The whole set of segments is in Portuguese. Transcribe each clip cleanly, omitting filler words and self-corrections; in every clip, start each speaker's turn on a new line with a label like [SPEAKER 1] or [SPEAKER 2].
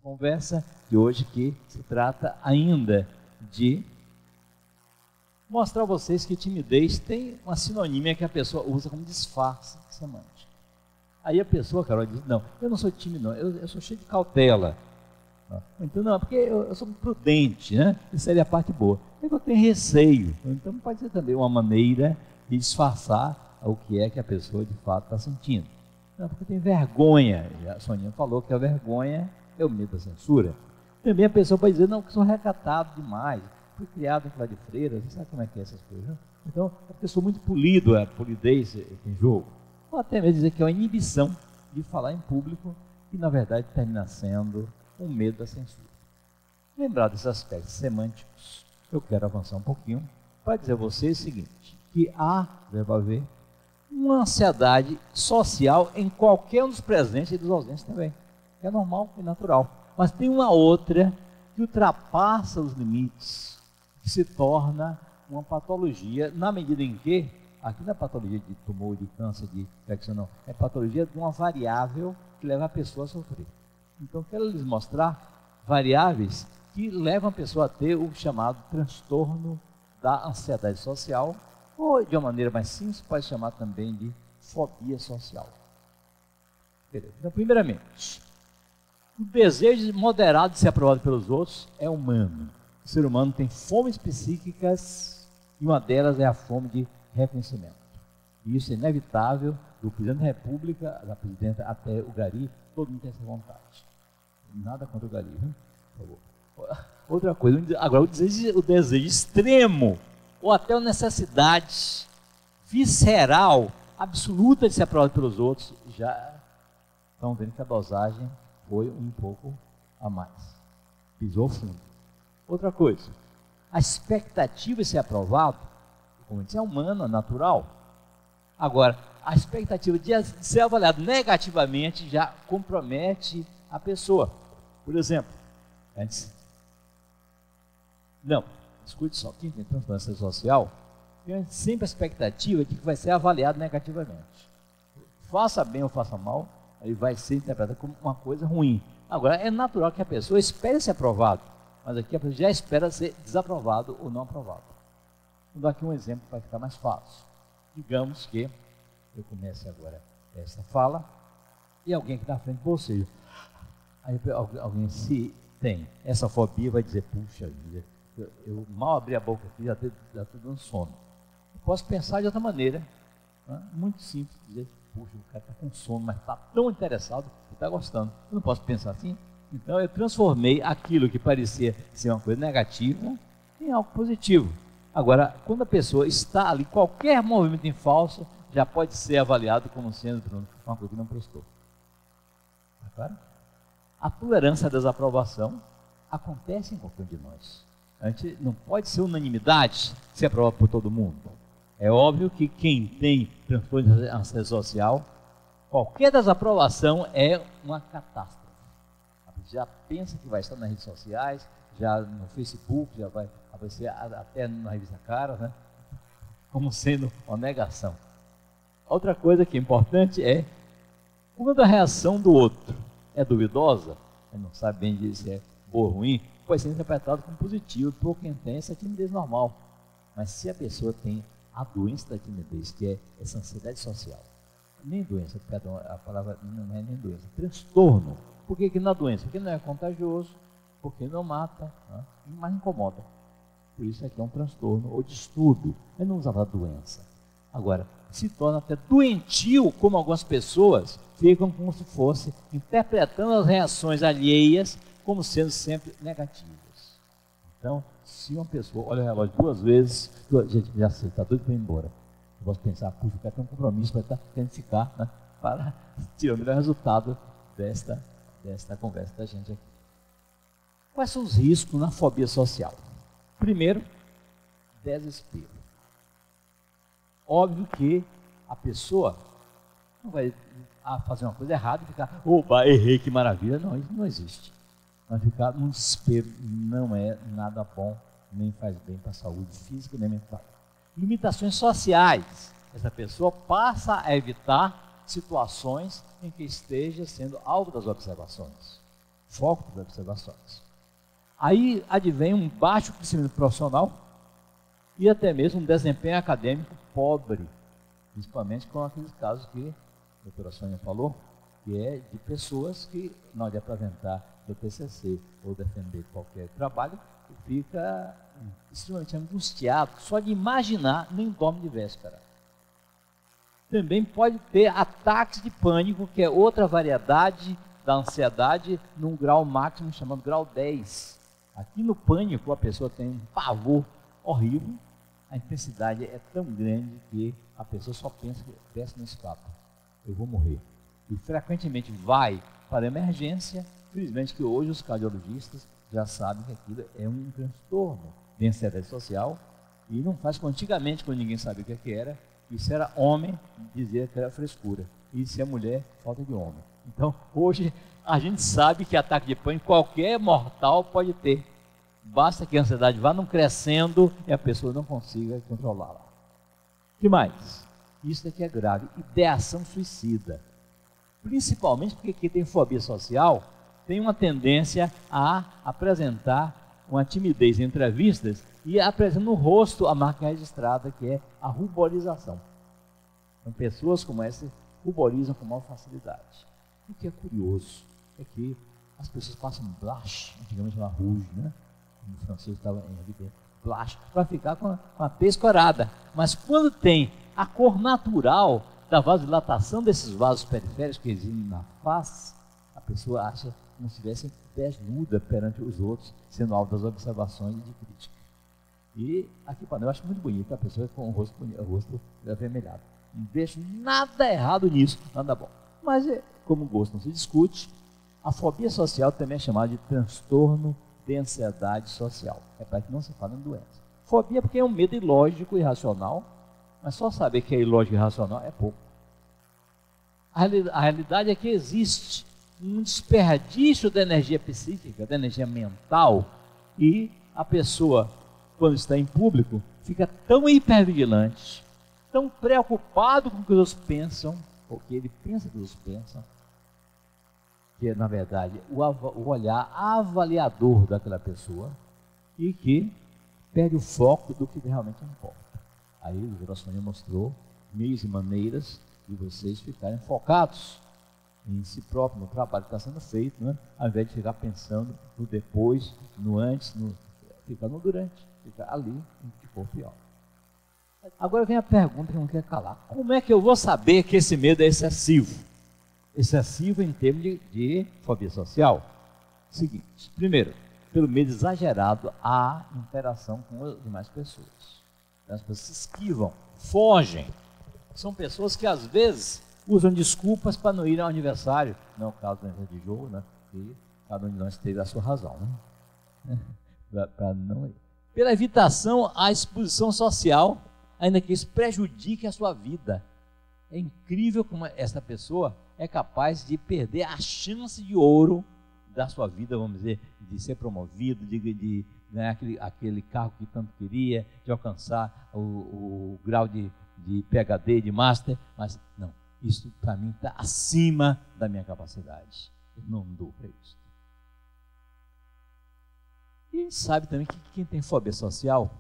[SPEAKER 1] conversa de hoje que se trata ainda de mostrar a vocês que timidez tem uma sinonímia que a pessoa usa como disfarce semântico. Aí a pessoa, Carol, diz, não, eu não sou tímido, não, eu sou cheio de cautela. Então, não, porque eu sou prudente, né? Isso seria a parte boa. É que eu tenho receio. Então, pode ser também uma maneira de disfarçar o que é que a pessoa, de fato, está sentindo. Não, porque tem vergonha. A Soninha falou que a vergonha é o medo da censura. Também a pessoa pode dizer, não, que sou recatado demais. Fui criado em lá de freira, você sabe como é que é essas coisas, né? Então, a pessoa muito polida, a polidez em jogo. Ou até mesmo dizer que é uma inibição de falar em público, que na verdade termina sendo um medo da censura. Lembrado desses aspectos semânticos, eu quero avançar um pouquinho para dizer a vocês o seguinte, que há, verbo haver, uma ansiedade social em qualquer um dos presentes e dos ausentes também. É normal e natural. Mas tem uma outra que ultrapassa os limites, que se torna uma patologia, na medida em que, aqui na patologia de tumor, de câncer, de infecção, não, é patologia de uma variável que leva a pessoa a sofrer. Então, quero lhes mostrar variáveis que levam a pessoa a ter o chamado transtorno da ansiedade social, ou, de uma maneira mais simples, pode chamar também de fobia social. Beleza. Então, primeiramente, o desejo moderado de ser aprovado pelos outros é humano. O ser humano tem fomes psíquicas e uma delas é a fome de reconhecimento. E isso é inevitável, do presidente da República, da presidenta até o gari, todo mundo tem essa vontade. Nada contra o gari, hein? Por favor. Outra coisa, agora o desejo extremo, ou até a necessidade visceral, absoluta de ser aprovado pelos outros, já estão vendo que a dosagem foi um pouco a mais. Pisou fundo. Outra coisa, a expectativa de ser aprovado, como eu disse, é humana, é natural. Agora, a expectativa de ser avaliado negativamente já compromete a pessoa. Por exemplo, antes... Não, escute só, quem tem transtorno social tem sempre a expectativa de que vai ser avaliado negativamente. Faça bem ou faça mal, aí vai ser interpretado como uma coisa ruim. Agora, é natural que a pessoa espere ser aprovado, mas aqui a pessoa já espera ser desaprovado ou não aprovado. Vou dar aqui um exemplo para ficar mais fácil. Digamos que eu comece agora essa fala e alguém que está à frente de você, aí alguém se tem essa fobia vai dizer, puxa vida, eu mal abri a boca aqui, já estou dando sono. Eu posso pensar de outra maneira, né? Muito simples, dizer, puxa, o cara está com sono, mas está tão interessado que está gostando. Eu não posso pensar assim? Então eu transformei aquilo que parecia ser uma coisa negativa em algo positivo. Agora, quando a pessoa está ali, qualquer movimento em falso já pode ser avaliado como sendo uma coisa que não prestou. Tá claro? A tolerância à desaprovação acontece em qualquer um de nós. A gente não pode ser unanimidade ser aprovado por todo mundo. É óbvio que quem tem transtorno de ansiedade social, qualquer desaprovação é uma catástrofe. Já pensa que vai estar nas redes sociais, já no Facebook, já vai aparecer até na revista Cara, né? Como sendo uma negação. Outra coisa que é importante é, quando a reação do outro é duvidosa, ele não sabe bem dizer se é boa ou ruim, pode ser interpretado como positivo por quem tem essa timidez normal. Mas se a pessoa tem a doença da timidez, que é essa ansiedade social, nem doença, perdão, a palavra não é nem doença, transtorno. Por que não é doença? Porque não é contagioso, porque não mata, né? Mas incomoda. Por isso aqui é um transtorno ou distúrbio. Ele não usava doença. Agora, se torna até doentio, como algumas pessoas ficam como se fosse interpretando as reações alheias como sendo sempre negativas. Então, se uma pessoa olha o relógio 2 vezes, gente, já sei, está tudo para ir embora. Eu posso pensar, puxa, o cara tem um compromisso para estar querendo ficar, né, para tirar o melhor resultado desta conversa da gente aqui. Quais são os riscos na fobia social? Primeiro, desespero. Óbvio que a pessoa não vai fazer uma coisa errada e ficar, opa, errei, que maravilha. Não, isso não existe. Mas ficar num desespero não é nada bom, nem faz bem para a saúde física nem mental. Limitações sociais. Essa pessoa passa a evitar situações em que esteja sendo alvo das observações. foco das observações. Aí advém um baixo crescimento profissional e até mesmo um desempenho acadêmico pobre, principalmente com aqueles casos que a doutora Sônia falou, que é de pessoas que, na hora de apresentar o TCC ou defender qualquer trabalho, fica extremamente angustiado, só de imaginar, nem dorme de véspera. Também pode ter ataques de pânico, que é outra variedade da ansiedade, num grau máximo chamado grau 10. Aqui no pânico, a pessoa tem um pavor horrível, a intensidade é tão grande que a pessoa só pensa no escape. Eu vou morrer. E frequentemente vai para a emergência. Felizmente que hoje os cardiologistas já sabem que aquilo é um transtorno de ansiedade social e não faz como antigamente, quando ninguém sabia o que era. Isso era homem, dizia que era frescura. E se é mulher, falta de homem. Então, hoje, a gente sabe que ataque de pânico qualquer mortal pode ter. Basta que a ansiedade vá não crescendo e a pessoa não consiga controlá-la. O que mais? Isso aqui é grave. Ideação suicida. Principalmente porque quem tem fobia social tem uma tendência a apresentar uma timidez em entrevistas e apresenta no rosto a marca registrada, que é a ruborização. Então, pessoas como essa ruborizam com maior facilidade. O que é curioso é que as pessoas passam blush, antigamente chamava rouge, né? O francês estava em evidência, blush, para ficar com a tez corada. Mas quando tem a cor natural da vasodilatação desses vasos periféricos que existem na face, a pessoa acha como se estivesse desnuda perante os outros, sendo alvo das observações e de crítica. E aqui para eu acho muito bonito a pessoa com o rosto avermelhado. Não vejo nada errado nisso, nada bom. Mas, como o gosto não se discute, a fobia social também é chamada de transtorno de ansiedade social. É para que não se fale em doença. Fobia porque é um medo ilógico e irracional, mas só saber que é ilógico e irracional é pouco. A realidade é que existe um desperdício da energia psíquica, da energia mental, e a pessoa, quando está em público, fica tão hipervigilante, tão preocupado com o que os outros pensam, ou que ele pensa que os outros pensam, que é, na verdade, o olhar avaliador daquela pessoa, e que perde o foco do que realmente importa. Aí o doutor Sônia mostrou meios e maneiras de vocês ficarem focados em si próprio, no trabalho que está sendo feito, né? Ao invés de ficar pensando no depois, no antes, ficar no durante, ficar ali em que for pior. Agora vem a pergunta que não quer calar. Como é que eu vou saber que esse medo é excessivo? Excessivo em termos de fobia social? Seguinte, primeiro, pelo medo exagerado à interação com as demais pessoas. As pessoas se esquivam, fogem. São pessoas que às vezes usam desculpas para não ir ao aniversário. Não é o caso da de jogo, né? Que cada um de nós teve a sua razão, né? Para não ir. Pela evitação à exposição social, ainda que isso prejudique a sua vida. É incrível como essa pessoa é capaz de perder a chance de ouro da sua vida, vamos dizer, de ser promovido, de ganhar aquele carro que tanto queria, de alcançar o grau de PhD, de Master, mas não, isso para mim está acima da minha capacidade. Eu não dou para isso. E sabe também que quem tem fobia social,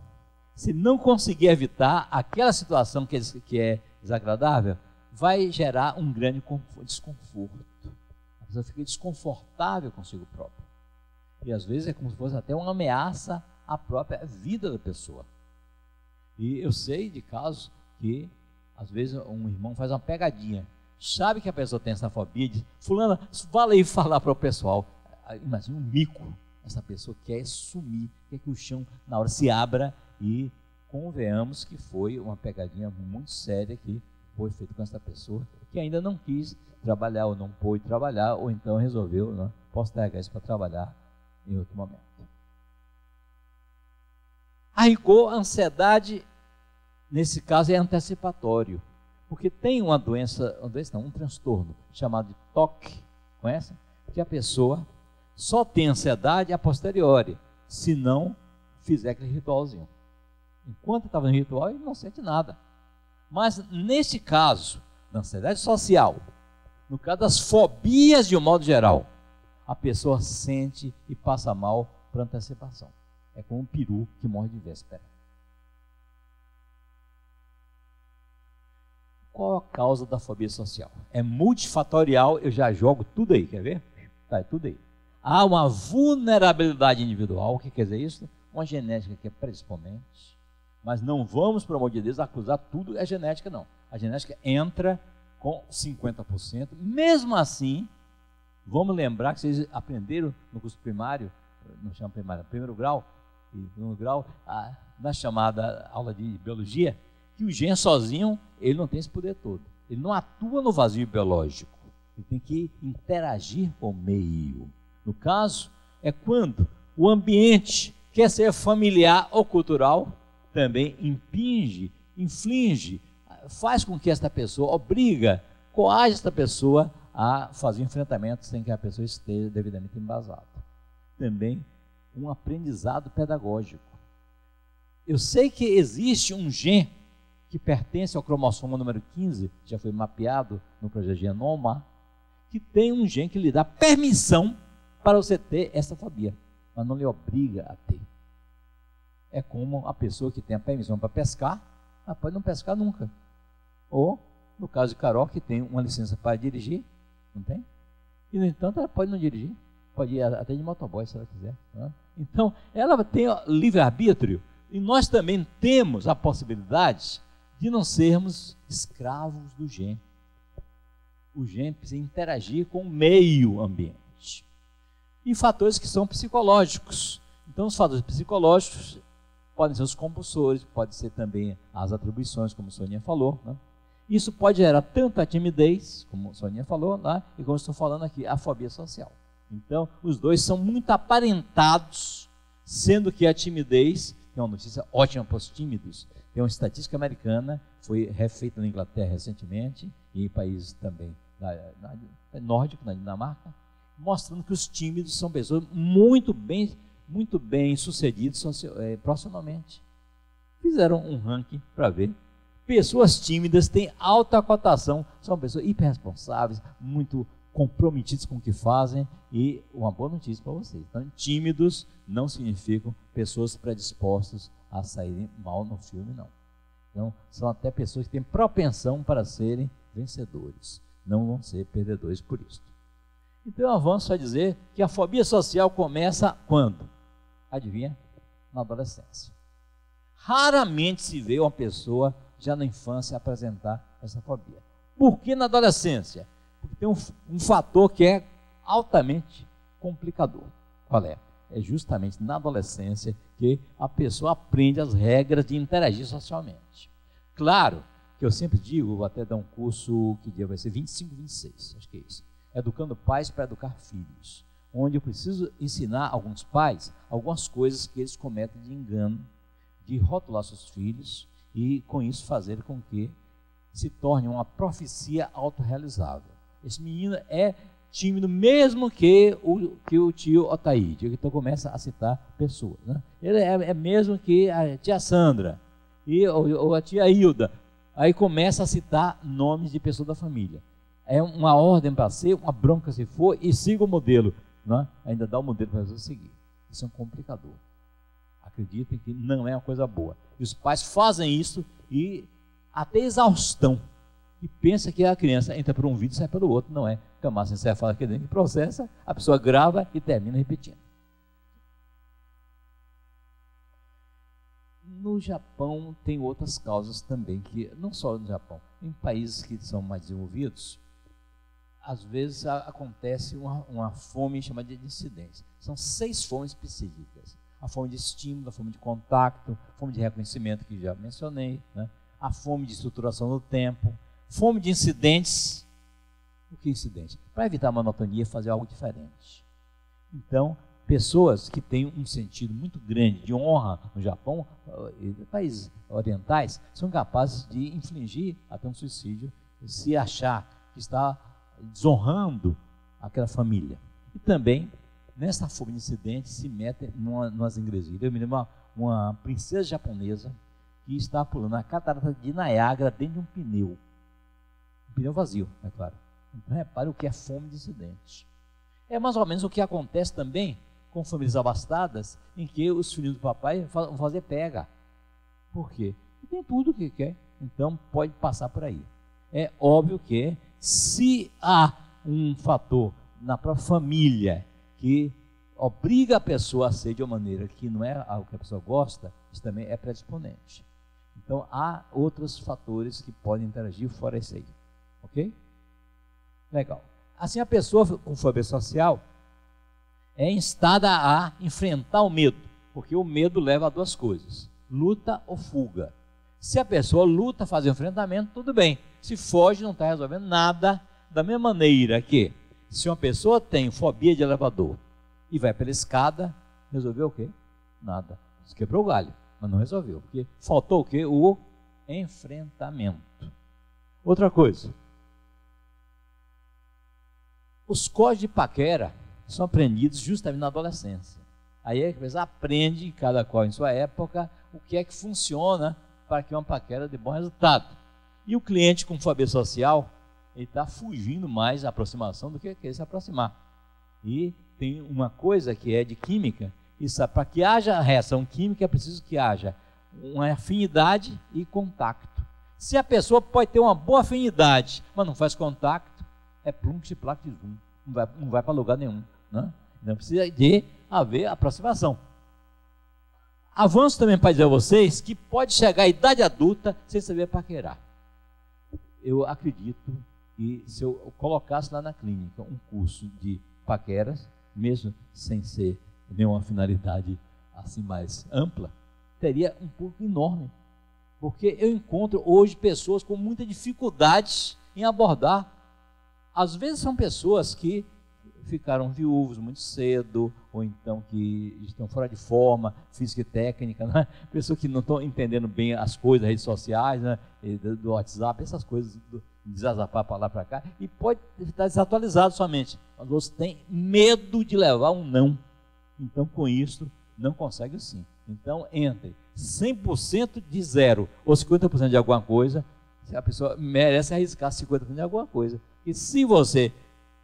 [SPEAKER 1] se não conseguir evitar aquela situação que é desagradável, vai gerar um grande desconforto. A pessoa fica desconfortável consigo própria. E às vezes é como se fosse até uma ameaça à própria vida da pessoa. E eu sei de casos que, às vezes, um irmão faz uma pegadinha. Sabe que a pessoa tem essa fobia e diz: fulana, vale aí falar para o pessoal. Imagina um mico. Essa pessoa quer sumir, quer que o chão na hora se abra, e convenhamos que foi uma pegadinha muito séria que foi feita com essa pessoa, que ainda não quis trabalhar, ou não pôde trabalhar, ou então resolveu, né, postergar isso para trabalhar em outro momento. A rigor, a ansiedade, nesse caso, é antecipatório, porque tem um transtorno chamado de TOC, conhece? Que a pessoa só tem ansiedade a posteriori, se não fizer aquele ritualzinho. Enquanto estava no ritual, ele não sente nada. Mas nesse caso, da ansiedade social, no caso das fobias de um modo geral, a pessoa sente e passa mal por antecipação. É como um peru que morre de véspera. Qual a causa da fobia social? É multifatorial, eu já jogo tudo aí, quer ver? Tá, é tudo aí. Há uma vulnerabilidade individual, o que quer dizer isso? Uma genética que é predisponente, mas não vamos, por amor de Deus, acusar tudo é genética, não. A genética entra com 50%, mesmo assim, vamos lembrar que vocês aprenderam no curso primário, não chama primário, primeiro grau, na chamada aula de biologia, que o gene sozinho, ele não tem esse poder todo. Ele não atua no vazio biológico. Ele tem que interagir com o meio. No caso, é quando o ambiente quer ser familiar ou cultural, também inflige, faz com que esta pessoa, obriga, coage esta pessoa a fazer enfrentamentos sem que a pessoa esteja devidamente embasada. Também um aprendizado pedagógico. Eu sei que existe um gene que pertence ao cromossomo número 15, já foi mapeado no projeto Genoma, que tem um gene que lhe dá permissão para você ter essa fobia, mas não lhe obriga a ter. É como a pessoa que tem a permissão para pescar, mas pode não pescar nunca. Ou, no caso de Carol, que tem uma licença para dirigir, não tem? E, no entanto, ela pode não dirigir, pode ir até de motoboy, se ela quiser. Né? Então, ela tem livre-arbítrio, e nós também temos a possibilidade de não sermos escravos do gene. O gene precisa interagir com o meio ambiente. E fatores que são psicológicos. Então, os fatores psicológicos podem ser os compulsores, pode ser também as atribuições, como a Soninha falou. Né? Isso pode gerar tanto a timidez, como a Soninha falou, né? E como eu estou falando aqui, a fobia social. Então, os dois são muito aparentados, sendo que a timidez, tem uma notícia ótima para os tímidos, tem uma estatística americana, foi refeita na Inglaterra recentemente, e em países também nórdicos, na Dinamarca, mostrando que os tímidos são pessoas muito bem sucedidas profissionalmente. Fizeram um ranking para ver. Pessoas tímidas têm alta cotação, são pessoas hiperresponsáveis, muito comprometidas com o que fazem, e uma boa notícia para vocês. Então, tímidos não significam pessoas predispostas a saírem mal no filme, não. Então, são até pessoas que têm propensão para serem vencedores, não vão ser perdedores por isso. Então, eu avanço a dizer que a fobia social começa quando? Adivinha? Na adolescência. Raramente se vê uma pessoa já na infância apresentar essa fobia. Por que na adolescência? Porque tem um fator que é altamente complicador. Qual é? É justamente na adolescência que a pessoa aprende as regras de interagir socialmente. Claro que eu sempre digo, vou até dar um curso, que dia vai ser? 25, 26, acho que é isso. Educando pais para educar filhos. Onde eu preciso ensinar alguns pais algumas coisas que eles cometem de engano, de rotular seus filhos e com isso fazer com que se torne uma profecia autorrealizável. Esse menino é tímido mesmo que o tio Otaíde, então começa a citar pessoas. Né? Ele é mesmo que a tia Sandra ou a tia Hilda, aí começa a citar nomes de pessoas da família. É uma ordem para ser, uma bronca se for, e siga o modelo. Né? Ainda dá o modelo para a pessoa seguir. Isso é um complicador. Acreditem que não é uma coisa boa. E os pais fazem isso e até exaustão. E pensa que a criança entra por um vídeo e sai pelo outro. Não é. Camassa encefala aqui dentro, processa, a pessoa grava e termina repetindo. No Japão tem outras causas também, que não só no Japão, em países que são mais desenvolvidos, às vezes acontece uma fome chamada de incidência. São 6 fomes específicas. A fome de estímulo, a fome de contato, a fome de reconhecimento, que já mencionei, né? A fome de estruturação do tempo, fome de incidentes. O que é incidente? Para evitar a monotonia, fazer algo diferente. Então, pessoas que têm um sentido muito grande de honra no Japão, e países orientais, são capazes de infligir até um suicídio, se achar que está desonrando aquela família. E também, nessa fome de incidente, se metem numas ingresilhas. Eu me lembro uma princesa japonesa que está pulando a catarata de Niágara dentro de um pneu. Um pneu vazio, é claro. Então, repare o que é fome de incidente. É mais ou menos o que acontece também com famílias abastadas, em que os filhos do papai vão fazer pega. Por quê? Porque tem tudo o que quer, então pode passar por aí. É óbvio que se há um fator na própria família que obriga a pessoa a ser de uma maneira que não é algo que a pessoa gosta, isso também é predisponente. Então há outros fatores que podem interagir fora isso aí. Ok? Legal. Assim, a pessoa com fobia social é instada a enfrentar o medo, porque o medo leva a duas coisas: luta ou fuga. Se a pessoa luta, faz o enfrentamento, tudo bem. Se foge, não está resolvendo nada. Da mesma maneira que, se uma pessoa tem fobia de elevador e vai pela escada, resolveu o quê? Nada. Quebrou o galho, mas não resolveu, porque faltou o quê? O enfrentamento. Outra coisa, os códigos de paquera são aprendidos justamente na adolescência. Aí a pessoa aprende, cada qual em sua época, o que é que funciona para que uma paquera dê bom resultado. E o cliente com fobia social, ele está fugindo mais da aproximação do que querer se aproximar. E tem uma coisa que é de química, isso, para que haja reação química é preciso que haja uma afinidade e contato. Se a pessoa pode ter uma boa afinidade, mas não faz contato, é plum-plac de zoom, não vai para lugar nenhum, né? Não precisa de haver aproximação. Avanço também para dizer a vocês que pode chegar à idade adulta sem saber paquerar. Eu acredito que se eu colocasse lá na clínica um curso de paqueras, mesmo sem ser nenhuma finalidade assim mais ampla, teria um público enorme. Porque eu encontro hoje pessoas com muita dificuldade em abordar. Às vezes são pessoas que ficaram viúvos muito cedo, ou então que estão fora de forma física e técnica, né? Pessoas que não estão entendendo bem as coisas das redes sociais, né? do WhatsApp, essas coisas, desazapar para lá para cá, e pode estar desatualizado somente. Mas outros têm medo de levar um não. Então, com isso, não consegue o sim. Então, entre 100% de zero ou 50% de alguma coisa, a pessoa merece arriscar 50% de alguma coisa. E se você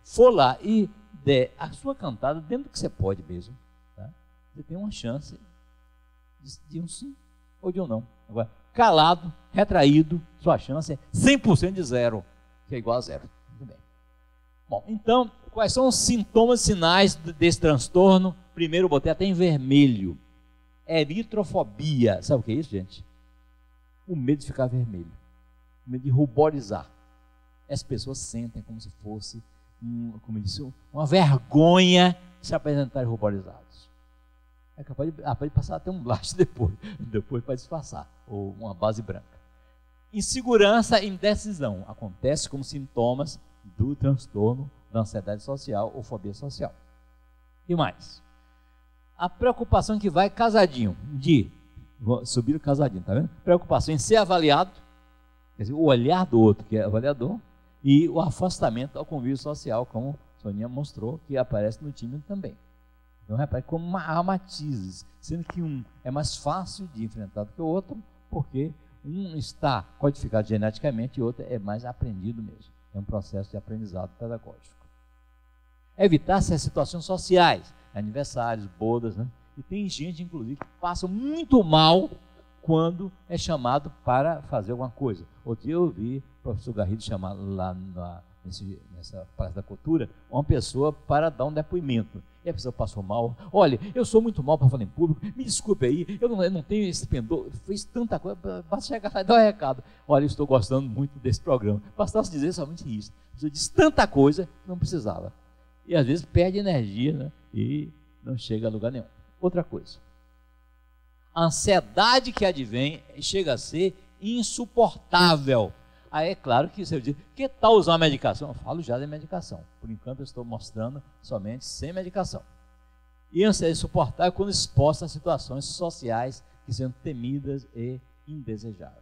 [SPEAKER 1] for lá e der a sua cantada dentro do que você pode mesmo, tá? Você tem uma chance de um sim ou de um não. Agora, calado, retraído, sua chance é 100% de zero, que é igual a zero. Muito bem. Bom, então, quais são os sintomas e sinais desse transtorno? Primeiro, eu botei até em vermelho. Eritrofobia. Sabe o que é isso, gente? O medo de ficar vermelho. O medo de ruborizar. As pessoas sentem como se fosse como eu disse, uma vergonha de se apresentarem ruborizados. É capaz de passar até um blast depois para disfarçar, ou uma base branca. Insegurança e indecisão acontece como sintomas do transtorno da ansiedade social ou fobia social. E mais? A preocupação que vai casadinho, vou subir o casadinho, tá vendo? Preocupação em ser avaliado, quer dizer, o olhar do outro que é avaliador, e o afastamento ao convívio social, como a Soninha mostrou, que aparece no time também. Então, repare como há matizes, sendo que um é mais fácil de enfrentar do que o outro, porque um está codificado geneticamente e o outro é mais aprendido mesmo. É um processo de aprendizado pedagógico. Evitar essas situações sociais, aniversários, bodas, né? E tem gente, inclusive, que passa muito mal quando é chamado para fazer alguma coisa. Outro dia eu vi o professor Garrido chamar lá nessa Praça da Cultura uma pessoa para dar um depoimento. E a pessoa passou mal. Olha, eu sou muito mal para falar em público, me desculpe aí, eu não tenho esse pendor, fiz tanta coisa, basta chegar lá e dar um recado. Olha, eu estou gostando muito desse programa. Bastasse dizer somente isso. A pessoa disse tanta coisa que não precisava. E às vezes perde energia, né? E não chega a lugar nenhum. Outra coisa. A ansiedade que advém chega a ser insuportável. Aí é claro que você diz, que tal usar medicação? Eu falo já de medicação. Por enquanto eu estou mostrando somente sem medicação. E a ansiedade insuportável quando exposta a situações sociais que são temidas e indesejáveis.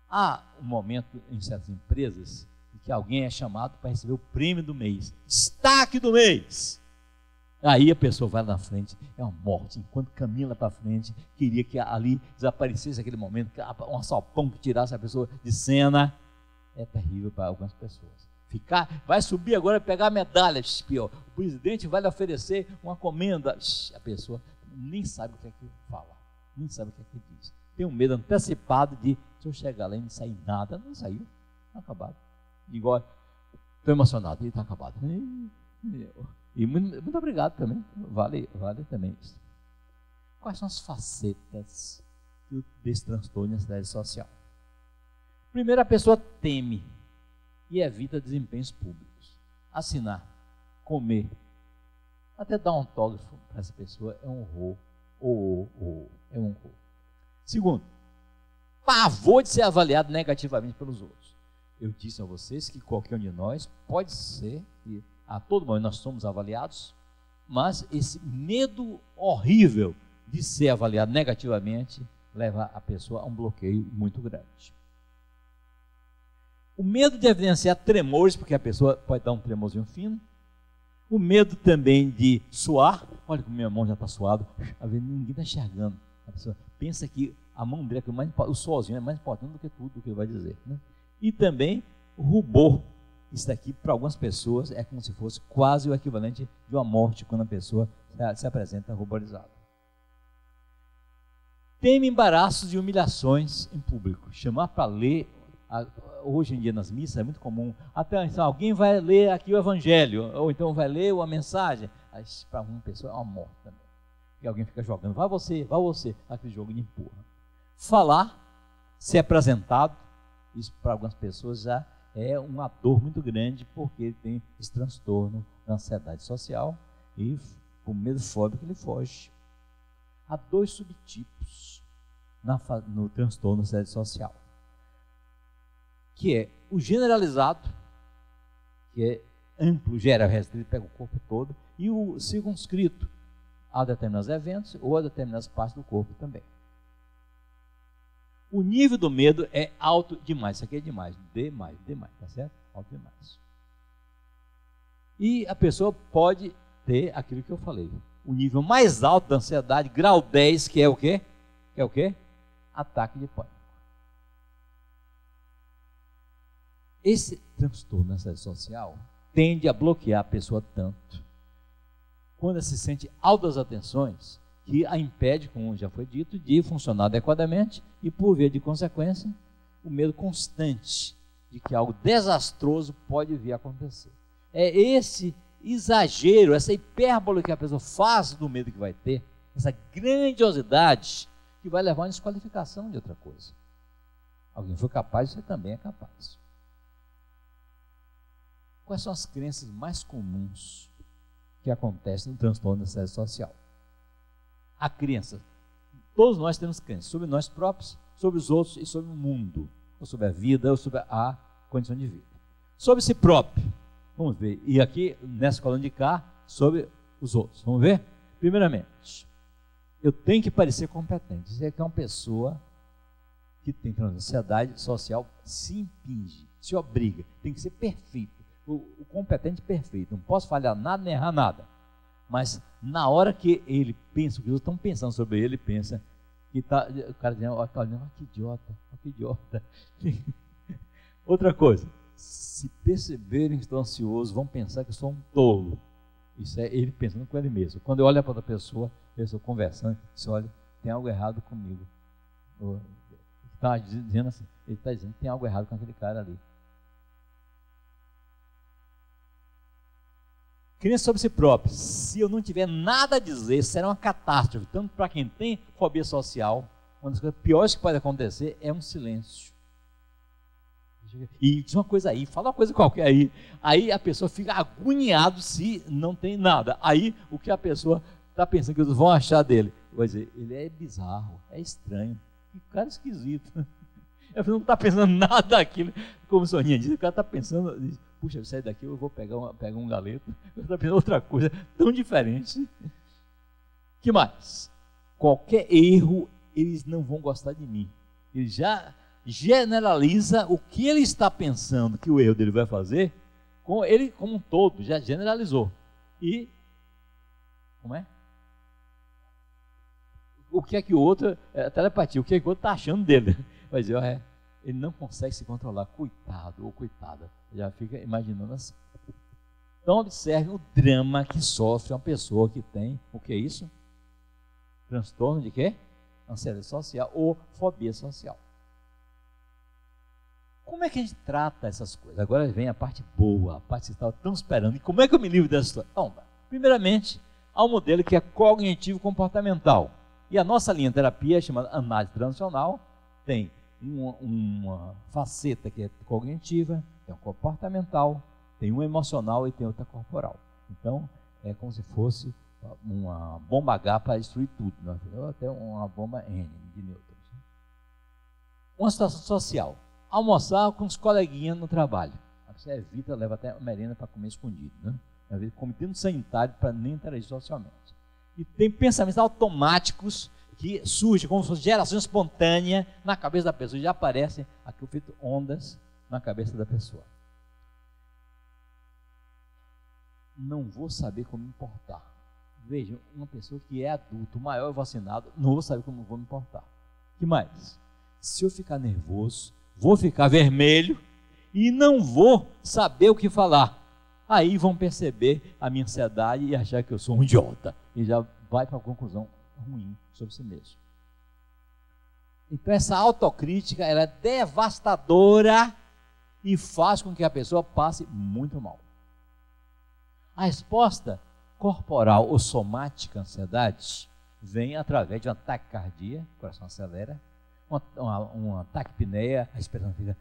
[SPEAKER 1] Há um momento em certas empresas em que alguém é chamado para receber o prêmio do mês, destaque do mês. Aí a pessoa vai lá na frente, é uma morte. Enquanto caminha lá para frente, queria que ali desaparecesse aquele momento, um assalpão que tirasse a pessoa de cena. É terrível para algumas pessoas. Vai subir agora e pegar a medalha. Pior, o presidente vai lhe oferecer uma comenda. A pessoa nem sabe o que é que fala, nem sabe o que é que diz. Tem um medo antecipado de, se eu chegar lá e não sair nada, não saiu, está acabado. Igual, estou emocionado, e está acabado. E muito obrigado também, vale também isso. Quais são as facetas desse transtorno de ansiedade social? Primeiro, a pessoa teme e evita desempenhos públicos. Assinar, comer, até dar um autógrafo para essa pessoa é um horror. É um horror. Segundo, pavor de ser avaliado negativamente pelos outros. Eu disse a vocês que qualquer um de nós pode ser, e a todo momento nós somos avaliados, mas esse medo horrível de ser avaliado negativamente leva a pessoa a um bloqueio muito grande. O medo de evidenciar tremores, porque a pessoa pode dar um tremorzinho fino. O medo também de suar. Olha como minha mão já está suada. Ninguém está enxergando. A pessoa pensa que a mão dele, o suorzinho é mais importante do que tudo o que ele vai dizer, né? E também o rubor. Isso daqui, para algumas pessoas, é como se fosse quase o equivalente de uma morte quando a pessoa se apresenta ruborizada. Teme embaraços e humilhações em público. Chamar para ler, hoje em dia nas missas é muito comum, até então, alguém vai ler aqui o evangelho, ou então vai ler uma mensagem, para uma pessoa é uma morte também, e alguém fica jogando, vai você, aquele jogo de empurra. Falar, ser apresentado, isso para algumas pessoas já é uma dor muito grande, porque ele tem esse transtorno da ansiedade social, e com medo fóbico ele foge. Há dois subtipos no transtorno da ansiedade social, que é o generalizado, que é amplo, geral, restrito, pega o corpo todo, e o circunscrito a determinados eventos ou a determinadas partes do corpo também. O nível do medo é alto demais, isso aqui é demais, tá certo? Alto demais. E a pessoa pode ter aquilo que eu falei, o nível mais alto da ansiedade, grau 10, que é o quê? É o quê? Ataque de pânico. Esse transtorno da ansiedade social tende a bloquear a pessoa tanto, quando ela se sente altas atenções, que a impede, como já foi dito, de funcionar adequadamente e, por via de consequência, o medo constante de que algo desastroso pode vir a acontecer. É esse exagero, essa hipérbole que a pessoa faz do medo que vai ter, essa grandiosidade que vai levar a uma desqualificação de outra coisa. Alguém foi capaz, você também é capaz. Quais são as crenças mais comuns que acontecem no transtorno da ansiedade social? A crença, todos nós temos crenças sobre nós próprios, sobre os outros e sobre o mundo, ou sobre a vida, ou sobre a condição de vida. Sobre si próprio, vamos ver, e aqui nessa coluna de cá, sobre os outros, vamos ver? Primeiramente, eu tenho que parecer competente. Isso é que é uma pessoa que tem transtorno de ansiedade social, se impinge, se obriga, tem que ser perfeito. O competente perfeito, não posso falhar nada nem errar nada, mas na hora que ele pensa, o que eles estão pensando sobre ele, pensa que está, o cara dizendo, olha, que idiota. Outra coisa, se perceberem que estou ansioso, vão pensar que eu sou um tolo. Isso é ele pensando com ele mesmo. Quando eu olho para outra pessoa, eu estou conversando, você olha, tem algo errado comigo. Está dizendo assim, ele está dizendo que tem algo errado com aquele cara ali. Crença sobre si próprio. Se eu não tiver nada a dizer, será uma catástrofe. Tanto para quem tem fobia social, uma das coisas piores que pode acontecer é um silêncio. E diz uma coisa aí, fala uma coisa qualquer aí. Aí a pessoa fica agoniada se não tem nada. Aí o que a pessoa está pensando que eles vão achar dele? Vai dizer, ele é bizarro, é estranho, que cara esquisito. A pessoa não está pensando nada daquilo, como Soninha disse, o cara está pensando, diz, puxa, eu sair daqui, eu vou pegar um galeto, eu estou pensando outra coisa, tão diferente. Que mais? Qualquer erro, eles não vão gostar de mim. Ele já generaliza o que ele está pensando que o erro dele vai fazer, com ele como um todo, já generalizou. E, como é? O que é que o outro, telepatia, o que é que o outro está achando dele? Vai dizer, ele não consegue se controlar, coitado ou coitada, já fica imaginando assim. Então observe o drama que sofre uma pessoa que tem, o que é isso? Transtorno de quê? Ansiedade social ou fobia social. Como é que a gente trata essas coisas? Agora vem a parte boa, a parte que você estava tão esperando. E como é que eu me livro dessa história? Então, primeiramente, há um modelo que é cognitivo-comportamental. E a nossa linha de terapia, chamada análise transacional, tem uma faceta que é cognitiva, tem um comportamental, tem um emocional e tem outra corporal. Então, é como se fosse uma bomba H para destruir tudo, ou até uma bomba N de nêutrons. Uma situação social. Almoçar com os coleguinhas no trabalho. Você evita, leva até a merenda para comer escondido, né? Come dentro do sanitário para nem interagir socialmente. E tem pensamentos automáticos que surgem como se fosse geração espontânea na cabeça da pessoa. Já aparecem aqui feito ondas na cabeça da pessoa. Não vou saber como me importar. Veja, uma pessoa que é adulto, maior e vacinado, não vou saber como vou me importar. O que mais? Se eu ficar nervoso, vou ficar vermelho e não vou saber o que falar. Aí vão perceber a minha ansiedade e achar que eu sou um idiota. E já vai para uma conclusão ruim sobre si mesmo. Então essa autocrítica, ela é devastadora e faz com que a pessoa passe muito mal. A resposta corporal ou somática à ansiedade vem através de uma taquicardia, o coração acelera, uma taquipneia, a respiração fica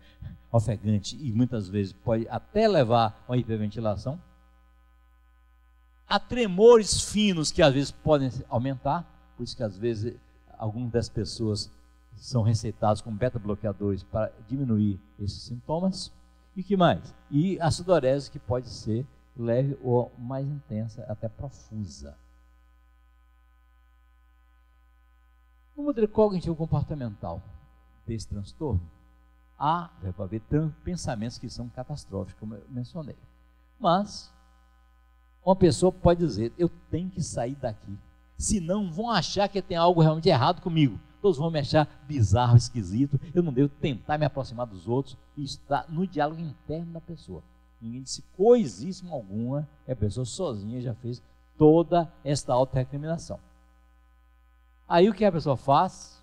[SPEAKER 1] ofegante e muitas vezes pode até levar a uma hiperventilação. Há tremores finos que às vezes podem aumentar, por isso que às vezes algumas das pessoas são receitados com beta-bloqueadores para diminuir esses sintomas. E que mais? E a sudorese, que pode ser leve ou mais intensa, até profusa. No modelo cognitivo comportamental desse transtorno, há, vai haver pensamentos que são catastróficos, como eu mencionei. Mas uma pessoa pode dizer, eu tenho que sair daqui, senão vão achar que tem algo realmente errado comigo. Todos vão me achar bizarro, esquisito, eu não devo tentar me aproximar dos outros. Isso está no diálogo interno da pessoa. Ninguém disse coisíssima alguma, e a pessoa sozinha já fez toda esta auto-recriminação. Aí o que a pessoa faz?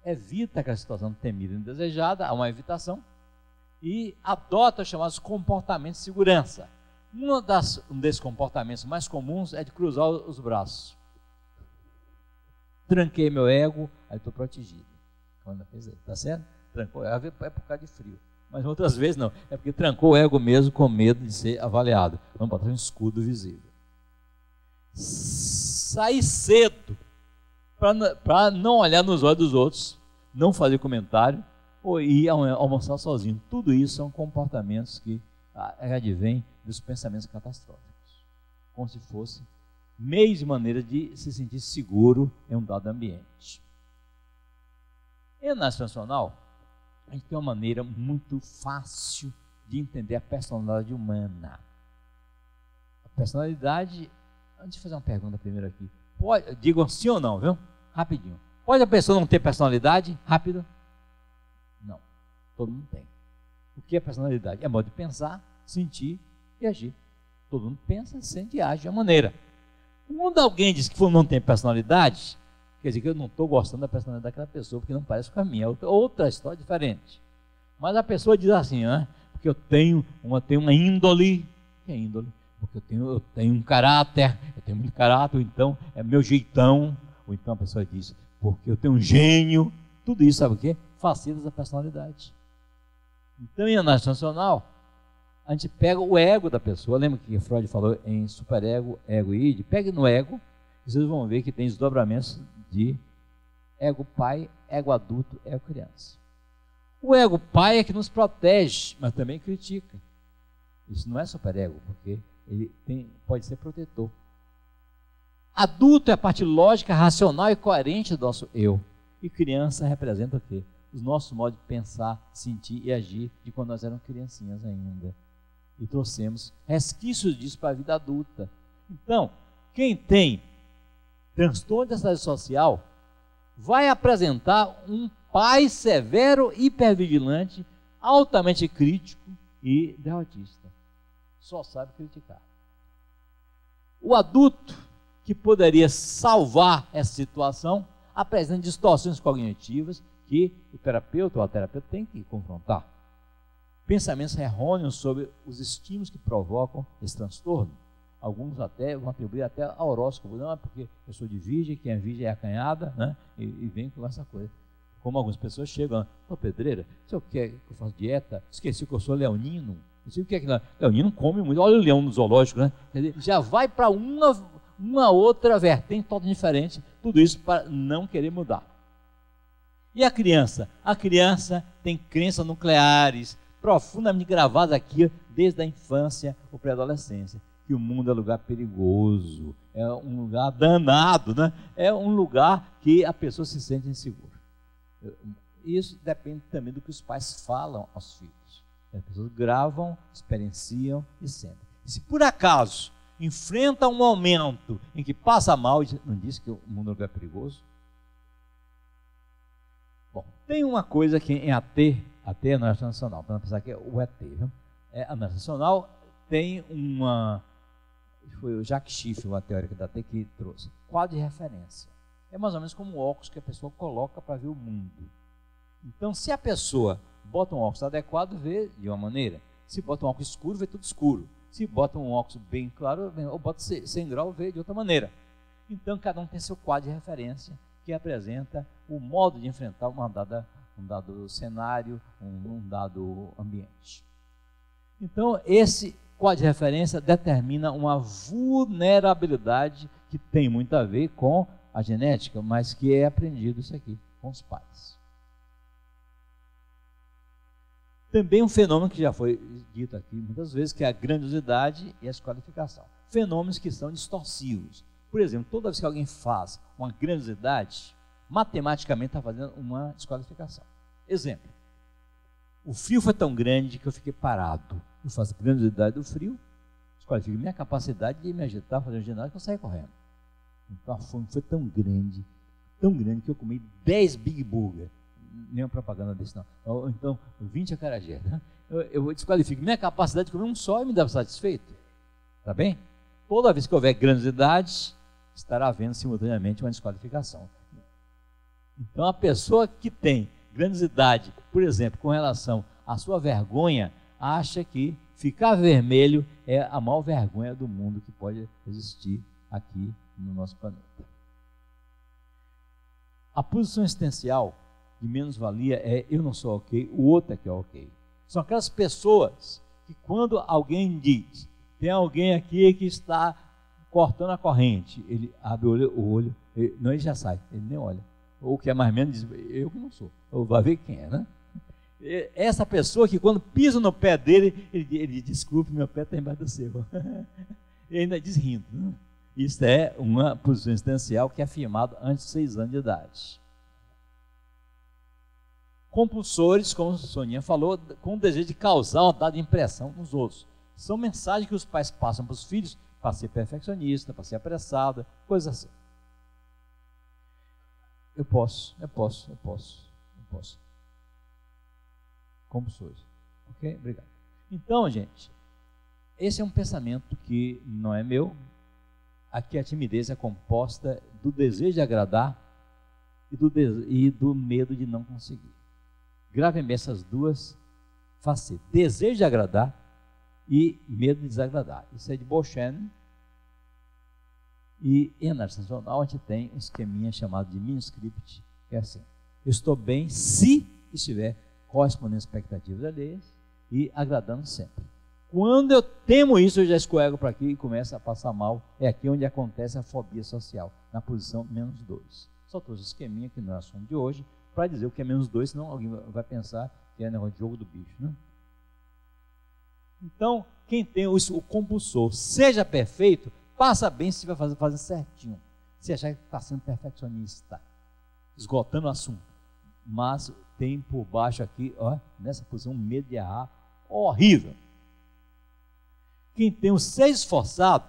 [SPEAKER 1] Evita aquela situação temida e indesejada, há uma evitação, e adota os chamados comportamentos de segurança. Um desses comportamentos mais comuns é de cruzar os braços. Tranquei meu ego, aí estou protegido. Quando fez aí, tá certo? Trancou, é por causa de frio. Mas outras vezes não, é porque trancou o ego mesmo com medo de ser avaliado. Vamos botar um escudo visível. Sair cedo, para não olhar nos olhos dos outros, não fazer comentário, ou ir almoçar sozinho. Tudo isso são comportamentos que advêm dos pensamentos catastróficos. Como se fosse meios de maneira de se sentir seguro em um dado ambiente. Em análise transnacional, a gente tem uma maneira muito fácil de entender a personalidade humana. A personalidade, antes de fazer uma pergunta primeiro aqui, digam sim ou não, viu? Rapidinho. Pode a pessoa não ter personalidade? Rápido? Não. Todo mundo tem. O que é personalidade? É modo de pensar, sentir e agir. Todo mundo pensa, sente e age de uma maneira. Quando alguém diz que não tem personalidade, quer dizer que eu não estou gostando da personalidade daquela pessoa, porque não parece com a minha, outra história diferente. Mas a pessoa diz assim, né? Porque eu tenho uma índole. Que é índole? Porque eu tenho um caráter, eu tenho muito caráter, ou então é meu jeitão, ou então a pessoa diz, porque eu tenho um gênio. Tudo isso, sabe o quê? Facetas da personalidade. Então, em análise transnacional, a gente pega o ego da pessoa. Lembra que Freud falou em superego, ego e id? Pegue no ego, e vocês vão ver que tem desdobramentos de ego pai, ego adulto, ego criança. O ego pai é que nos protege, mas também critica. Isso não é superego, porque ele pode ser protetor. Adulto é a parte lógica, racional e coerente do nosso eu. E criança representa o quê? Os nossos modos de pensar, sentir e agir de quando nós éramos criancinhas ainda. E trouxemos resquícios disso para a vida adulta. Então, quem tem transtorno de ansiedade social vai apresentar um pai severo, hipervigilante, altamente crítico e derrotista. Só sabe criticar. O adulto que poderia salvar essa situação apresenta distorções cognitivas que o terapeuta ou a terapeuta tem que confrontar. Pensamentos errôneos sobre os estímulos que provocam esse transtorno. Alguns até vão atribuir até a horóscopo, não é porque eu sou de virgem, quem é virgem é acanhada, né? E vem com essa coisa. Como algumas pessoas chegam, pô, pedreira, se eu quero que eu faça dieta, esqueci que eu sou leonino, não sei o que é que leonino come muito, olha o leão no zoológico, né? Quer dizer, já vai para uma outra vertente totalmente diferente, tudo isso para não querer mudar. E a criança? A criança tem crenças nucleares, profundamente gravadas aqui desde a infância ou pré-adolescência, que o mundo é um lugar perigoso, é um lugar danado, né? É um lugar que a pessoa se sente insegura. Isso depende também do que os pais falam aos filhos. As pessoas gravam, experienciam e sentem. E se por acaso enfrenta um momento em que passa mal, não diz que o mundo é um lugar perigoso? Bom, tem uma coisa que em AT é a Universidade Nacional, para não pensar que é o ET, viu? A Universidade Nacional tem foi o Jacques Schiff, uma teórica da AT, que trouxe quadro de referência. É mais ou menos como o óculos que a pessoa coloca para ver o mundo. Então, se a pessoa bota um óculos adequado, vê de uma maneira. Se bota um óculos escuro, vê tudo escuro. Se bota um óculos bem claro, ou bota 100 graus, vê de outra maneira. Então, cada um tem seu quadro de referência, que apresenta o modo de enfrentar um dado cenário, um dado ambiente. Então, esse quadro de referência determina uma vulnerabilidade que tem muito a ver com a genética, mas que é aprendido isso aqui com os pais. Também um fenômeno que já foi dito aqui muitas vezes, que é a grandiosidade e a desqualificação. Fenômenos que são distorsivos. Por exemplo, toda vez que alguém faz uma grandiosidade, matematicamente está fazendo uma desqualificação. Exemplo, o frio foi tão grande que eu fiquei parado. Eu faço a grandiosidade do frio, desqualifico minha capacidade de me agitar, fazer um ginásio, que eu saio correndo. Então a fome foi tão grande que eu comi 10 Big Burger. Nenhuma propaganda desse não. Ou então 20 acarajé. Né? Eu desqualifico minha capacidade de comer um só e me dá satisfeito. Tá bem? Toda vez que houver grandiosidade, estará havendo simultaneamente uma desqualificação. Então a pessoa que tem grandiosidade, por exemplo, com relação à sua vergonha, acha que ficar vermelho é a maior vergonha do mundo que pode existir aqui no nosso planeta. A posição existencial de menos-valia é eu não sou ok, o outro é que é ok. São aquelas pessoas que quando alguém diz, tem alguém aqui que está cortando a corrente, ele abre o olho, ele já sai, ele nem olha. Ou o que é mais ou menos diz, eu que não sou, ou vai ver quem é, né? Essa pessoa que quando pisa no pé dele, ele diz, desculpe, meu pé está embaixo do seu. Ele ainda diz rindo, né? Isso é uma posição existencial que é afirmada antes de 6 anos de idade. Compulsores, como a Soninha falou, com o desejo de causar uma dada impressão nos outros. São mensagens que os pais passam para os filhos para ser perfeccionista, para ser apressada, coisas assim. Eu posso. Compulsores. Ok? Obrigado. Então, gente, esse é um pensamento que não é meu. Aqui a timidez é composta do desejo de agradar e do medo de não conseguir. Gravem bem essas duas facetas. Desejo de agradar e medo de desagradar. Isso é de Beauchesne. E em análise funcional a gente tem um esqueminha chamado de mini-script, que é assim: eu estou bem se estiver correspondendo às expectativas alheias e agradando sempre. Quando eu temo isso, eu já escorrego para aqui e começo a passar mal. É aqui onde acontece a fobia social, na posição -2. Só trouxe o esqueminha, que não é assunto de hoje, para dizer o que é -2, senão alguém vai pensar que é negócio de jogo do bicho. Né? Então, quem tem o compulsor, seja perfeito, passa bem se vai fazer certinho. Se achar que está sendo perfeccionista, esgotando o assunto. Mas tem por baixo aqui, ó, nessa posição, medo de errar horrível. Quem tem o ser esforçado,